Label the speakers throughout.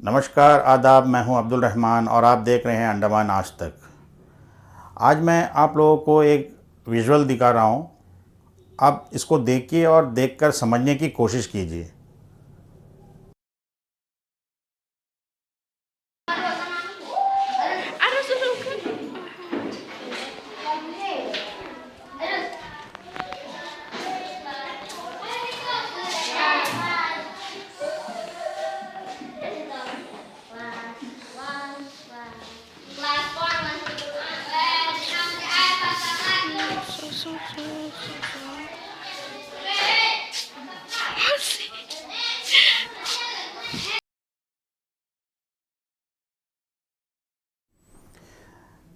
Speaker 1: नमस्कार आदाब, मैं हूं अब्दुल रहमान और आप देख रहे हैं अंडमान आज तक। आज मैं आप लोगों को एक विजुअल दिखा रहा हूं। आप इसको देखिए और देखकर समझने की कोशिश कीजिए।
Speaker 2: Ada susukan.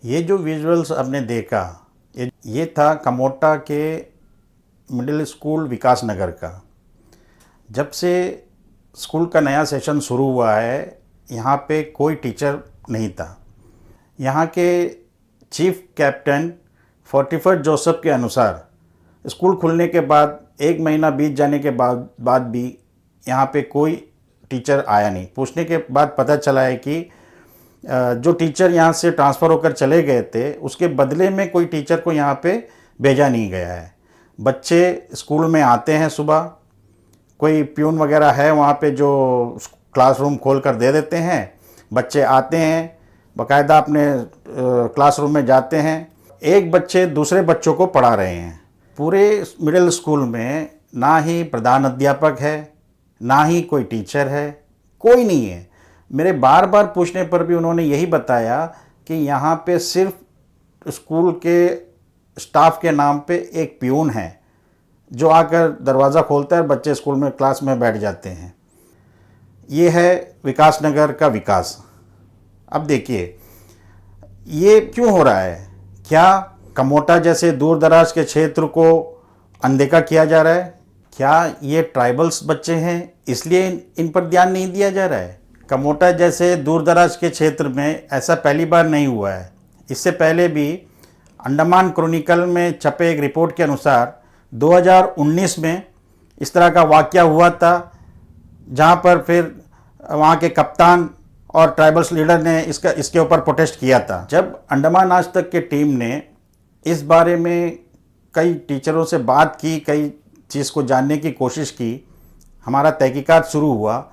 Speaker 1: ये जो विजुअल्स आपने देखा, ये था कमोटा के मिडिल स्कूल विकास नगर का। जब से स्कूल का नया सेशन शुरू हुआ है, यहाँ पे कोई टीचर नहीं था। यहाँ के चीफ कैप्टन फोर्टिफर जोसेफ के अनुसार स्कूल खुलने के बाद 1 महीना बीत जाने के बाद भी यहाँ पे कोई टीचर आया नहीं। पूछने के बाद पता चला है कि जो टीचर यहाँ से ट्रांसफ़र होकर चले गए थे, उसके बदले में कोई टीचर को यहाँ पे भेजा नहीं गया है। बच्चे स्कूल में आते हैं सुबह, कोई प्यून वगैरह है वहाँ पे जो क्लासरूम खोल कर दे देते हैं। बच्चे आते हैं, बाकायदा अपने क्लासरूम में जाते हैं। एक बच्चे दूसरे बच्चों को पढ़ा रहे हैं। पूरे मिडिल स्कूल में ना ही प्रधान अध्यापक है, ना ही कोई टीचर है, कोई नहीं है। मेरे बार बार पूछने पर भी उन्होंने यही बताया कि यहाँ पे सिर्फ स्कूल के स्टाफ के नाम पे एक प्यून है जो आकर दरवाज़ा खोलता है, बच्चे स्कूल में क्लास में बैठ जाते हैं। ये है विकास नगर का विकास। अब देखिए ये क्यों हो रहा है। क्या कमोटा जैसे दूर दराज के क्षेत्र को अनदेखा किया जा रहा है? क्या ये ट्राइबल्स बच्चे हैं इसलिए इन पर ध्यान नहीं दिया जा रहा है? कमोटा जैसे दूर दराज के क्षेत्र में ऐसा पहली बार नहीं हुआ है। इससे पहले भी अंडमान क्रॉनिकल में छपे एक रिपोर्ट के अनुसार 2019 में इस तरह का वाक़या हुआ था, जहां पर फिर वहां के कप्तान और ट्राइबल्स लीडर ने इसके ऊपर प्रोटेस्ट किया था। जब अंडमान आज तक की टीम ने इस बारे में कई टीचरों से बात की, कई चीज़ को जानने की कोशिश की, हमारा तहकीकात शुरू हुआ,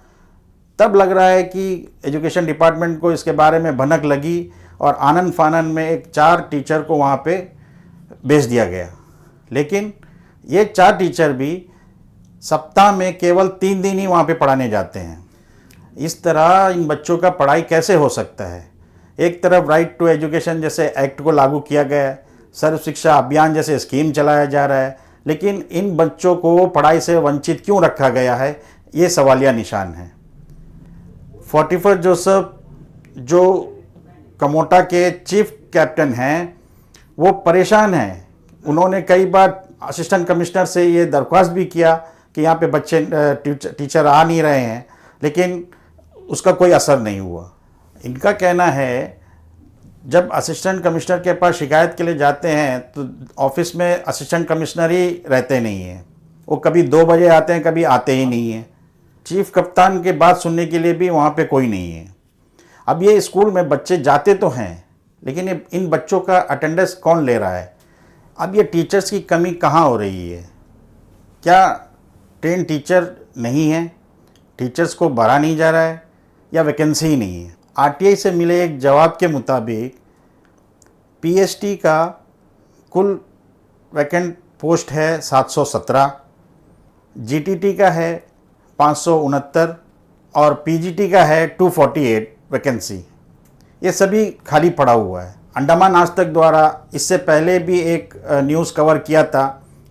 Speaker 1: तब लग रहा है कि एजुकेशन डिपार्टमेंट को इसके बारे में भनक लगी और आनन फानन में एक 4 टीचर को वहाँ पे भेज दिया गया। लेकिन ये 4 टीचर भी सप्ताह में केवल 3 दिन ही वहाँ पे पढ़ाने जाते हैं। इस तरह इन बच्चों का पढ़ाई कैसे हो सकता है? एक तरफ राइट टू एजुकेशन जैसे एक्ट को लागू किया गया है, सर्व शिक्षा अभियान जैसे स्कीम चलाया जा रहा है, लेकिन इन बच्चों को पढ़ाई से वंचित क्यों रखा गया है, ये सवालिया निशान है। फोर्टिफर जोसेफ जो कमोटा के चीफ कैप्टन हैं, वो परेशान हैं। उन्होंने कई बार असिस्टेंट कमिश्नर से ये दरख्वास्त भी किया कि यहाँ पे बच्चे टीचर आ नहीं रहे हैं, लेकिन उसका कोई असर नहीं हुआ। इनका कहना है जब असिस्टेंट कमिश्नर के पास शिकायत के लिए जाते हैं तो ऑफिस में असिस्टेंट कमिश्नर ही रहते नहीं हैं। वो कभी 2 बजे आते हैं, कभी आते ही नहीं हैं। चीफ कप्तान की बात सुनने के लिए भी वहाँ पे कोई नहीं है। अब ये स्कूल में बच्चे जाते तो हैं, लेकिन इन बच्चों का अटेंडेंस कौन ले रहा है? अब ये टीचर्स की कमी कहाँ हो रही है? क्या ट्रेन टीचर नहीं है, टीचर्स को भरा नहीं जा रहा है, या वैकेंसी ही नहीं है? आरटीआई से मिले एक जवाब के मुताबिक पीएचडी का कुल वैकेंट पोस्ट है 717, जीटीटी का है 569 और पीजीटी का है 248 वैकेंसी। ये सभी खाली पड़ा हुआ है। अंडमान आज तक द्वारा इससे पहले भी एक न्यूज़ कवर किया था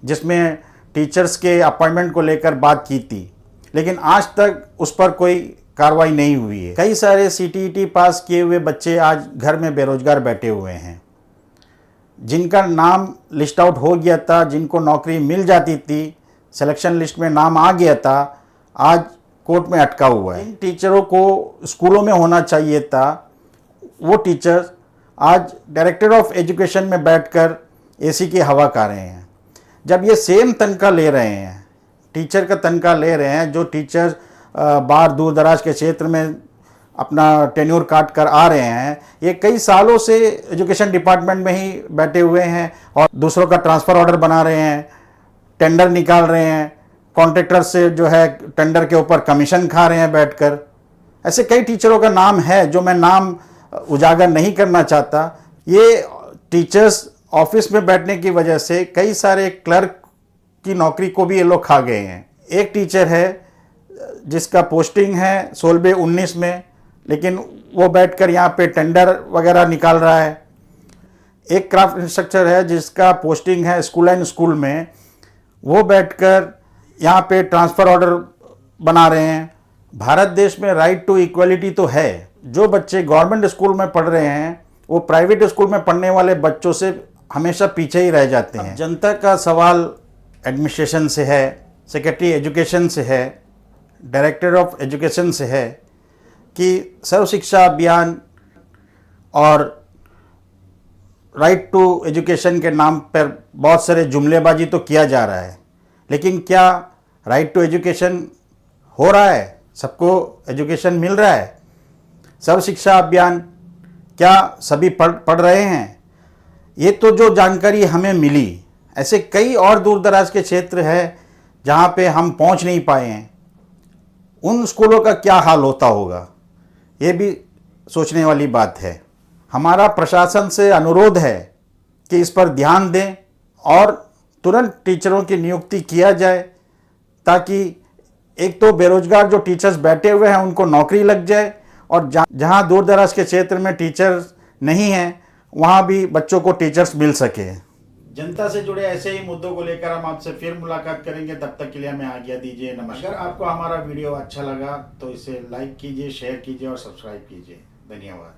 Speaker 1: जिसमें टीचर्स के अपॉइंटमेंट को लेकर बात की थी, लेकिन आज तक उस पर कोई कार्रवाई नहीं हुई है। कई सारे सीटीईटी पास किए हुए बच्चे आज घर में बेरोजगार बैठे हुए हैं। जिनका नाम लिस्ट आउट हो गया था, जिनको नौकरी मिल जाती थी, सिलेक्शन लिस्ट में नाम आ गया था, आज कोर्ट में अटका हुआ है। इन टीचरों को स्कूलों में होना चाहिए था, वो टीचर्स आज डायरेक्टर ऑफ एजुकेशन में बैठकर एसी की हवा खा रहे हैं। जब ये सेम तनख्वाह ले रहे हैं, टीचर का तनख्वाह ले रहे हैं, जो टीचर बाहर दूर दराज के क्षेत्र में अपना टेन्योर काट कर आ रहे हैं, ये कई सालों से एजुकेशन डिपार्टमेंट में ही बैठे हुए हैं और दूसरों का ट्रांसफ़र ऑर्डर बना रहे हैं, टेंडर निकाल रहे हैं, कॉन्ट्रैक्टर से जो है टेंडर के ऊपर कमीशन खा रहे हैं बैठकर। ऐसे कई टीचरों का नाम है जो मैं नाम उजागर नहीं करना चाहता। ये टीचर्स ऑफिस में बैठने की वजह से कई सारे क्लर्क की नौकरी को भी ये लोग खा गए हैं। एक टीचर है जिसका पोस्टिंग है सोलबे 19 में, लेकिन वो बैठकर यहाँ पे टेंडर वगैरह निकाल रहा है। एक क्राफ्ट इंस्ट्रक्टर है जिसका पोस्टिंग है स्कूल एंड स्कूल में, वो बैठकर यहाँ पे ट्रांसफ़र ऑर्डर बना रहे हैं। भारत देश में राइट टू इक्वलिटी तो है। जो बच्चे गवर्नमेंट स्कूल में पढ़ रहे हैं वो प्राइवेट स्कूल में पढ़ने वाले बच्चों से हमेशा पीछे ही रह जाते हैं। जनता का सवाल एडमिनिस्ट्रेशन से है, सेक्रेटरी एजुकेशन से है, डायरेक्टर ऑफ एजुकेशन से है कि सर्व शिक्षा अभियान और राइट टू एजुकेशन के नाम पर बहुत सारे जुमलेबाजी तो किया जा रहा है, लेकिन क्या राइट टू एजुकेशन हो रहा है? सबको एजुकेशन मिल रहा है? सर्व शिक्षा अभियान क्या सभी पढ़ रहे हैं? ये तो जो जानकारी हमें मिली, ऐसे कई और दूर दराज के क्षेत्र हैं जहाँ पे हम पहुँच नहीं पाए हैं। उन स्कूलों का क्या हाल होता होगा, ये भी सोचने वाली बात है। हमारा प्रशासन से अनुरोध है कि इस पर ध्यान दें और तुरंत टीचरों की नियुक्ति किया जाए, ताकि एक तो बेरोजगार जो टीचर्स बैठे हुए हैं उनको नौकरी लग जाए, और जहाँ दूर दराज के क्षेत्र में टीचर्स नहीं हैं वहाँ भी बच्चों को टीचर्स मिल सके। जनता से जुड़े ऐसे ही मुद्दों को लेकर हम आपसे फिर मुलाकात करेंगे। तब तक के लिए हमें आज्ञा दीजिए। नमस्कार। अगर आपको हमारा वीडियो अच्छा लगा तो इसे लाइक कीजिए, शेयर कीजिए और सब्सक्राइब कीजिए। धन्यवाद।